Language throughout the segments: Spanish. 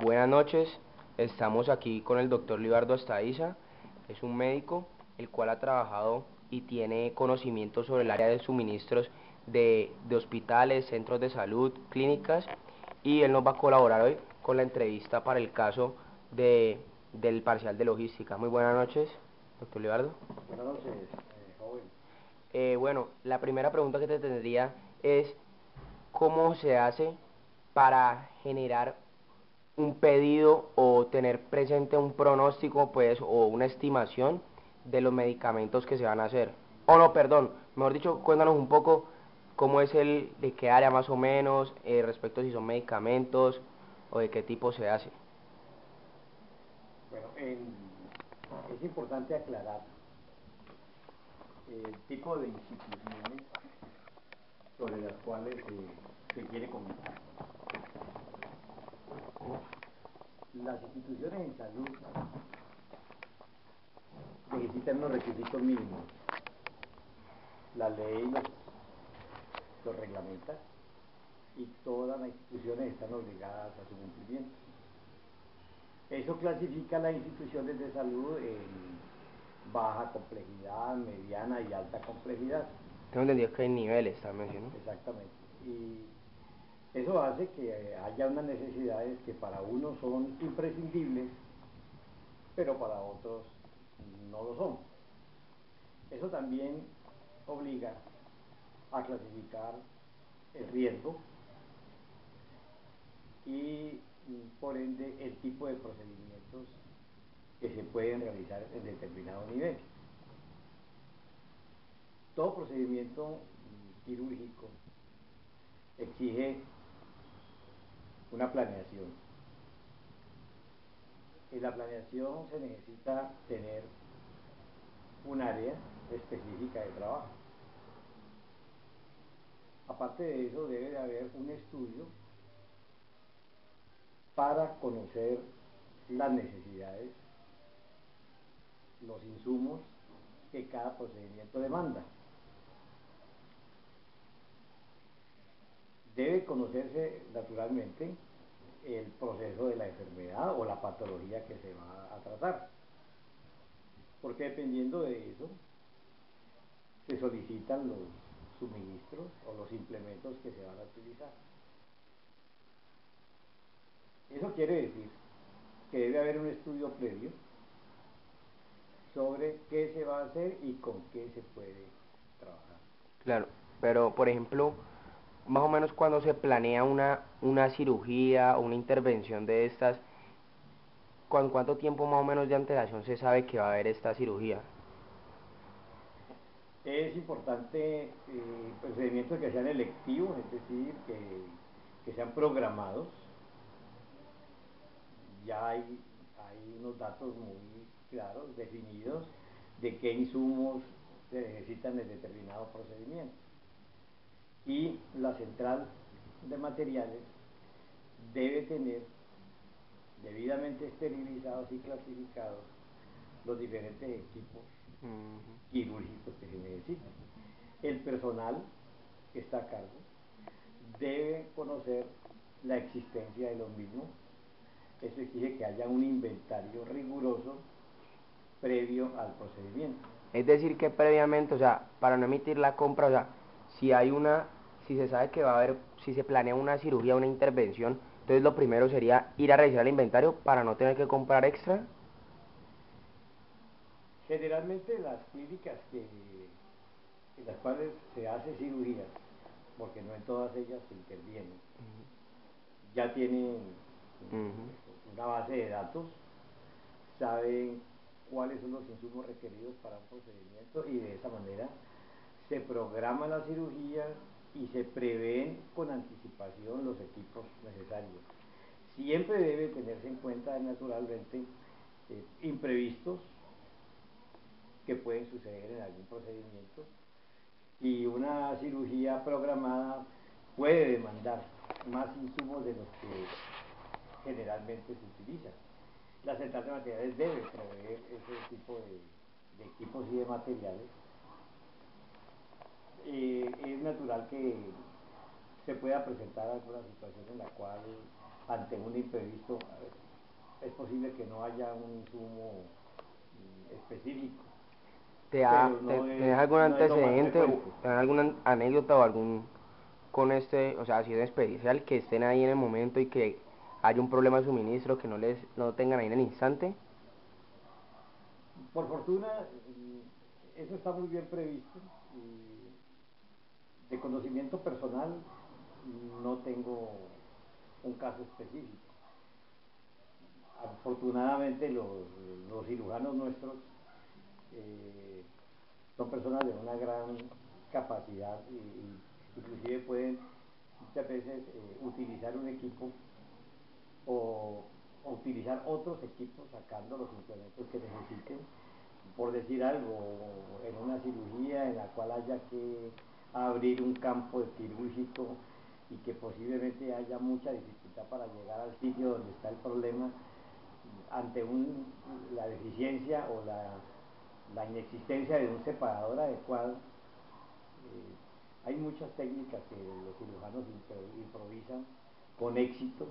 Buenas noches, estamos aquí con el doctor Libardo Astaiza, es un médico el cual ha trabajado y tiene conocimiento sobre el área de suministros de hospitales, centros de salud, clínicas, y él nos va a colaborar hoy con la entrevista para el caso del parcial de logística. Muy buenas noches, doctor Libardo. Buenas noches, joven. Bueno, la primera pregunta que te tendría es, ¿cómo se hace para generar un pedido o tener presente un pronóstico, pues, o una estimación de los medicamentos que se van a hacer? O no, perdón, mejor dicho, cuéntanos un poco cómo es de qué área más o menos, respecto a si son medicamentos o de qué tipo se hace. Bueno, es importante aclarar el tipo de instituciones sobre las cuales se quiere comentar. Las instituciones en salud necesitan unos requisitos mínimos. La ley los reglamenta y todas las instituciones están obligadas a su cumplimiento. Eso clasifica las instituciones de salud en baja complejidad, mediana y alta complejidad. Tengo entendido que hay niveles también, ¿sí, no? Exactamente. Y eso hace que haya unas necesidades que para unos son imprescindibles, pero para otros no lo son. Eso también obliga a clasificar el riesgo y, por ende, el tipo de procedimientos que se pueden realizar en determinado nivel. Todo procedimiento quirúrgico exige una planeación. En la planeación se necesita tener un área específica de trabajo. Aparte de eso, debe de haber un estudio para conocer las necesidades, los insumos que cada procedimiento demanda. Debe conocerse naturalmente el proceso de la enfermedad o la patología que se va a tratar, porque dependiendo de eso se solicitan los suministros o los implementos que se van a utilizar. Eso quiere decir que debe haber un estudio previo sobre qué se va a hacer y con qué se puede trabajar. Claro, pero por ejemplo, más o menos cuando se planea una cirugía o una intervención de estas, ¿con cuánto tiempo más o menos de antelación se sabe que va a haber esta cirugía? Es importante procedimientos que sean electivos, es decir, que sean programados. Ya hay unos datos muy claros, definidos, de qué insumos se necesitan en determinado procedimiento. Y la central de materiales debe tener debidamente esterilizados y clasificados los diferentes equipos quirúrgicos que se necesitan. El personal que está a cargo debe conocer la existencia de los mismos. Eso exige que haya un inventario riguroso previo al procedimiento. Es decir, que previamente, o sea, para no emitir la compra, o sea, si hay una, si se sabe que va a haber, si se planea una cirugía, una intervención, entonces lo primero sería ir a revisar el inventario para no tener que comprar extra. Generalmente las clínicas en las cuales se hace cirugía, porque no en todas ellas se interviene, ya tienen una base de datos, saben cuáles son los insumos requeridos para un procedimiento y de esa manera se programa la cirugía y se prevén con anticipación los equipos necesarios. Siempre debe tenerse en cuenta naturalmente imprevistos que pueden suceder en algún procedimiento, y una cirugía programada puede demandar más insumos de los que generalmente se utilizan. La central de materiales debe proveer ese tipo de equipos y de materiales. Es natural que se pueda presentar alguna situación en la cual, ante un imprevisto, es posible que no haya un insumo específico, pero ¿Tenés algún no es lo más antecedente, frecuente. tenés alguna anécdota o algún con o sea, ha sido especial que estén ahí en el momento y que haya un problema de suministro que no tengan ahí en el instante? Por fortuna, eso está muy bien previsto. De conocimiento personal, no tengo un caso específico. Afortunadamente, los cirujanos nuestros son personas de una gran capacidad y inclusive pueden muchas veces utilizar un equipo o utilizar otros equipos sacando los implementos que necesiten. Por decir algo, en una cirugía en la cual haya que abrir un campo quirúrgico y que posiblemente haya mucha dificultad para llegar al sitio donde está el problema, ante la deficiencia o la inexistencia de un separador adecuado, hay muchas técnicas que los cirujanos improvisan con éxito.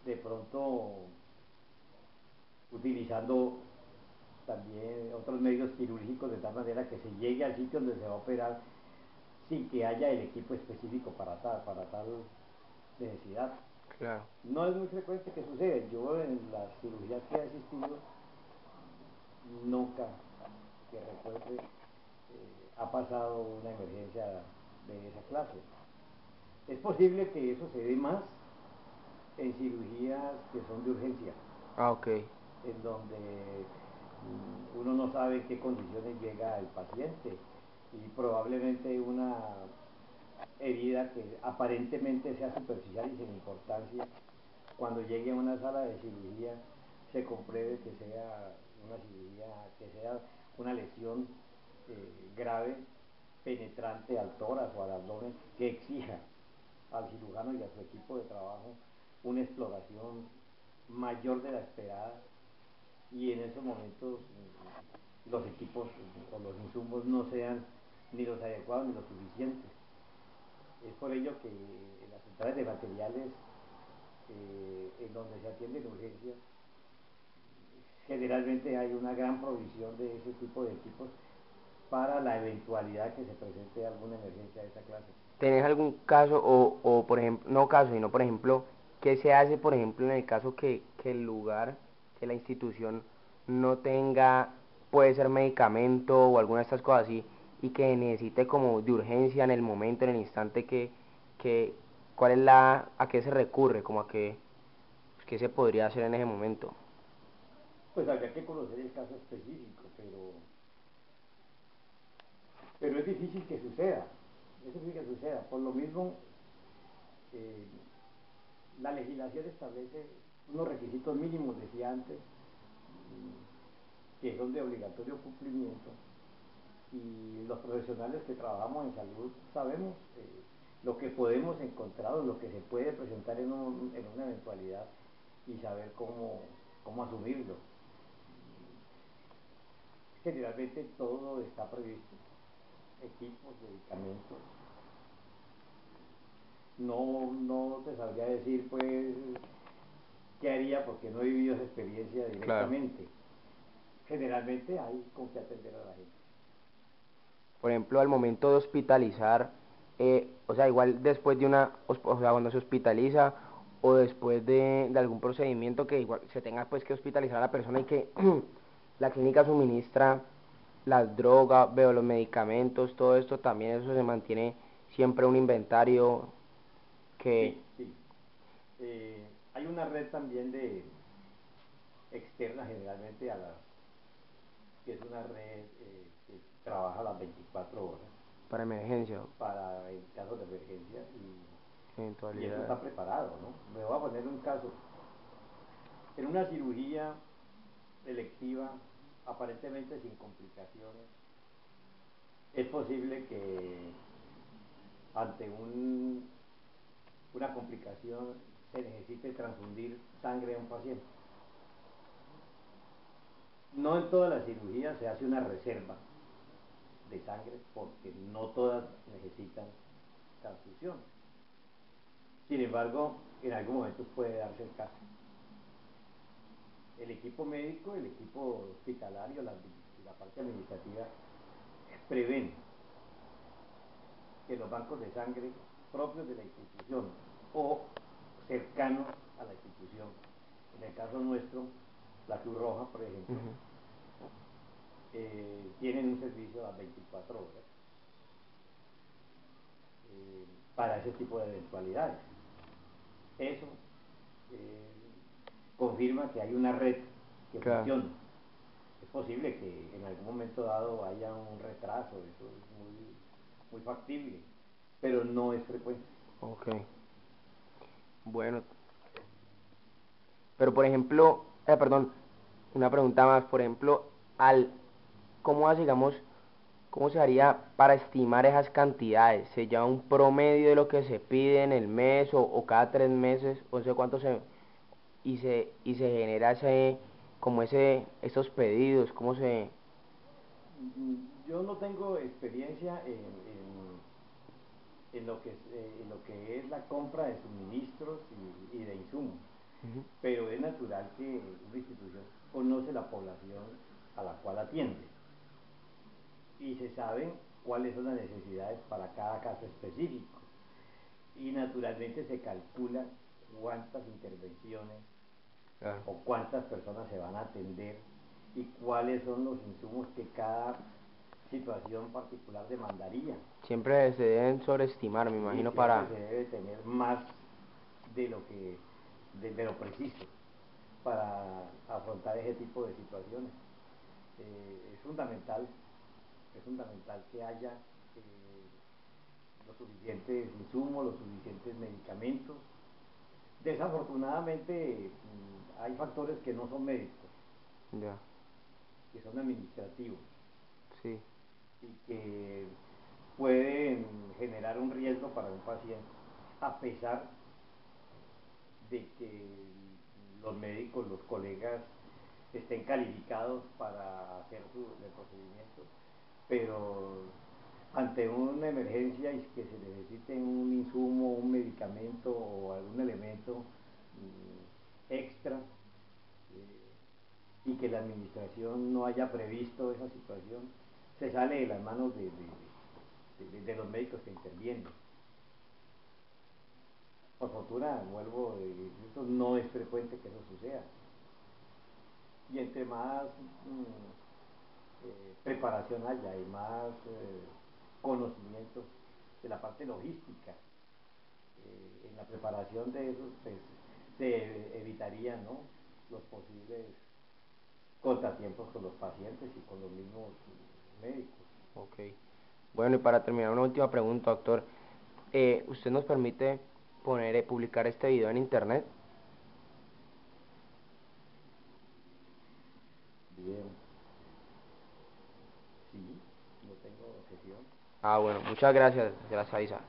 De pronto utilizando también otros medios quirúrgicos de tal manera que se llegue al sitio donde se va a operar sin que haya el equipo específico para tal necesidad. Claro. No es muy frecuente que suceda. Yo en las cirugías que he asistido nunca que recuerde ha pasado una emergencia de esa clase. Es posible que eso se dé más en cirugías que son de urgencia, Ah, ok. en donde uno no sabe en qué condiciones llega el paciente y probablemente una herida que aparentemente sea superficial y sin importancia, cuando llegue a una sala de cirugía se compruebe que sea una cirugía, que sea una lesión grave, penetrante al tórax o al abdomen, que exija al cirujano y a su equipo de trabajo una exploración mayor de la esperada, y en esos momentos los equipos o los insumos no sean ni los adecuados ni los suficientes. Es por ello que en las centrales de materiales, en donde se atiende en urgencia, generalmente hay una gran provisión de ese tipo de equipos para la eventualidad que se presente alguna emergencia de esa clase. ¿Tenés algún caso o por ejemplo, no caso, sino por ejemplo, qué se hace, por ejemplo, en el caso que el lugar, que la institución no tenga, puede ser medicamento o alguna de estas cosas así, y que necesite como de urgencia en el momento, en el instante que cuál es a qué se recurre, como a qué se podría hacer en ese momento? Pues habría que conocer el caso específico, pero es difícil que suceda. Es difícil que suceda. Por lo mismo, eh, la legislación establece unos requisitos mínimos, decía antes, que son de obligatorio cumplimiento, y los profesionales que trabajamos en salud sabemos lo que podemos encontrar o lo que se puede presentar en una eventualidad, y saber cómo asumirlo. Generalmente todo está previsto, equipos, medicamentos. No te sabría decir pues qué haría porque no he vivido esa experiencia Claro. directamente. Generalmente hay con qué atender a la gente. Por ejemplo, al momento de hospitalizar, o sea, igual después de o sea, cuando se hospitaliza o después de algún procedimiento que igual se tenga pues que hospitalizar a la persona y que la clínica suministra las drogas, veo los medicamentos, todo esto también eso se mantiene siempre un inventario que, Sí, sí. Hay una red también de externa generalmente que es una red que trabaja las 24 horas para emergencia, para el caso de emergencia, y eso eventualidad. está preparado, ¿no? Me voy a poner un caso. En una cirugía electiva, aparentemente sin complicaciones, es posible que ante una complicación se necesite transfundir sangre a un paciente. No en todas las cirugías se hace una reserva de sangre porque no todas necesitan transfusión. Sin embargo, en algún momento puede darse el caso. El equipo médico, el equipo hospitalario, la parte administrativa prevén que los bancos de sangre propios de la institución o cercanos a la institución, en el caso nuestro, la Cruz Roja, por ejemplo, tienen un servicio a las 24 horas para ese tipo de eventualidades. Eso confirma que hay una red que funciona. Es posible que en algún momento dado haya un retraso, eso es muy factible, pero no es frecuente. Ok. Bueno. Pero por ejemplo, perdón, una pregunta más, por ejemplo, ¿cómo hace, digamos, cómo se haría para estimar esas cantidades? ¿Se lleva un promedio de lo que se pide en el mes o cada 3 meses? O sé cuánto y se genera esos pedidos, ¿cómo se...? Yo no tengo experiencia en lo que es la compra de suministros y de insumos, pero es natural que una institución conoce la población a la cual atiende y se saben cuáles son las necesidades para cada caso específico y naturalmente se calcula cuántas intervenciones o cuántas personas se van a atender y cuáles son los insumos que cada situación particular demandaría. Siempre se deben sobreestimar, me imagino, para... se debe tener más de lo preciso para afrontar ese tipo de situaciones. Es fundamental que haya los suficientes insumos, los suficientes medicamentos. Desafortunadamente hay factores que no son médicos, Ya. que son administrativos. Sí. Y que pueden generar un riesgo para un paciente, a pesar de que los médicos, los colegas, estén calificados para hacer el procedimiento, pero ante una emergencia y que se necesite un insumo, un medicamento o algún elemento extra, y que la administración no haya previsto esa situación, se sale de las manos de los médicos que intervienen. Por fortuna, vuelvo, eso no es frecuente que eso suceda. Y entre más preparación haya y más conocimiento de la parte logística en la preparación de eso, pues, se evitarían, ¿no?, los posibles contratiempos con los pacientes y con los mismos médicos. Ok. Bueno, y para terminar, una última pregunta, doctor. ¿Usted nos permite publicar este video en internet? Bien. Sí, no tengo objeción. Ah, bueno, muchas gracias, gracias, Isa.